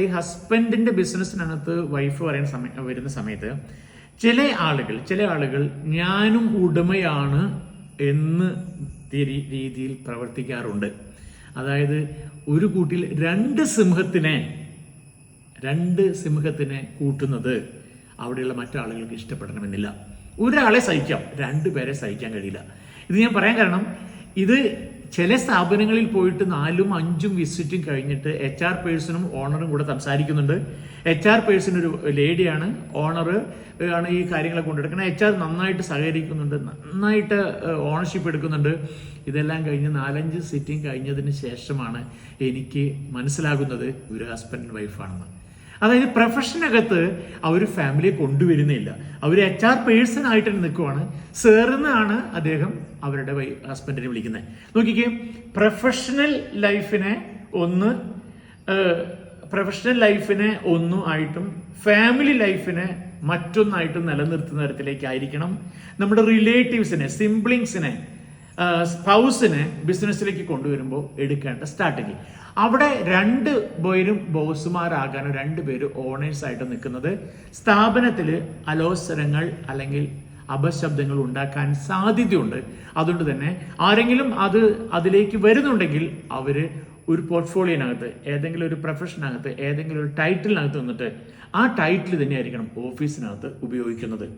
ഈ ഹസ്ബൻഡിന്റെ ബിസിനസ്സിനകത്ത് വൈഫ് വരുന്ന സമയത്ത് ചില ആളുകൾ ഞാനും ഉടമയാണ് എന്ന് രീതിയിൽ പ്രവർത്തിക്കാറുണ്ട്. അതായത് ഒരു കൂട്ടിൽ രണ്ട് സിംഹത്തിനെ കൂട്ടുന്നത് അവിടെയുള്ള മറ്റാളുകൾക്ക് ഇഷ്ടപ്പെടണമെന്നില്ല. ഒരാളെ സഹിക്കാം, രണ്ടുപേരെ സഹിക്കാൻ കഴിയില്ല. ഇത് ഞാൻ പറയാൻ കാരണം, ഇത് ചില സ്ഥാപനങ്ങളിൽ പോയിട്ട് 4ഉം 5ഉം വിസിറ്റും കഴിഞ്ഞിട്ട് HR പേഴ്സണും ഓണറും കൂടെ സംസാരിക്കുന്നുണ്ട്. HR പേഴ്സൺ ഒരു ലേഡിയാണ്, ഓണർ ആണ് ഈ കാര്യങ്ങളെ കൊണ്ടെടുക്കുന്നത്. HR നന്നായിട്ട് സഹകരിക്കുന്നുണ്ട്, നന്നായിട്ട് ഓണർഷിപ്പ് എടുക്കുന്നുണ്ട്. ഇതെല്ലാം കഴിഞ്ഞ് 4-5 സിറ്റിംഗ് കഴിഞ്ഞതിന് ശേഷമാണ് എനിക്ക് മനസ്സിലാകുന്നത് ഒരു ഹസ്ബൻഡ് വൈഫാണെന്ന്. അതായത് പ്രൊഫഷനകത്ത് അവർ ഫാമിലിയെ കൊണ്ടുവരുന്നില്ല, അവർ HR പേഴ്സൺ ആയിട്ട് നിൽക്കുവാണ്. സാറെന്നാണ് അദ്ദേഹം അവരുടെ ഹസ്ബൻഡിനെ വിളിക്കുന്നത്. നോക്കിക്കേ, പ്രൊഫഷണൽ ലൈഫിനെ ഒന്നായിട്ടും ഫാമിലി ലൈഫിനെ മറ്റൊന്നായിട്ടും നിലനിർത്തുന്ന തരത്തിലേക്കായിരിക്കണം നമ്മുടെ റിലേറ്റീവ്സിനെ, സിബ്ലിങ്സിനെ, സ്പൗസിനെ ബിസിനസ്സിലേക്ക് കൊണ്ടുവരുമ്പോൾ എടുക്കേണ്ട സ്ട്രാറ്റജി. അവിടെ 2 പേരും ബോസുമാരാകാനോ 2 പേരും ഓണേഴ്സ് ആയിട്ട് നിൽക്കുന്നത് സ്ഥാപനത്തിൽ അലോസരങ്ങൾ അല്ലെങ്കിൽ അപശബ്ദങ്ങൾ ഉണ്ടാക്കാൻ സാധ്യതയുണ്ട്. അതുകൊണ്ട് തന്നെ ആരെങ്കിലും അതിലേക്ക് വരുന്നുണ്ടെങ്കിൽ അവര് ഒരു പോർട്ട്ഫോളിയോനകത്ത്, ഏതെങ്കിലും ഒരു പ്രൊഫഷനകത്ത്, ഏതെങ്കിലും ഒരു ടൈറ്റിലിനകത്ത് നിന്നിട്ട് ആ ടൈറ്റിൽ തന്നെയായിരിക്കണം ഓഫീസിനകത്ത് ഉപയോഗിക്കുന്നത്.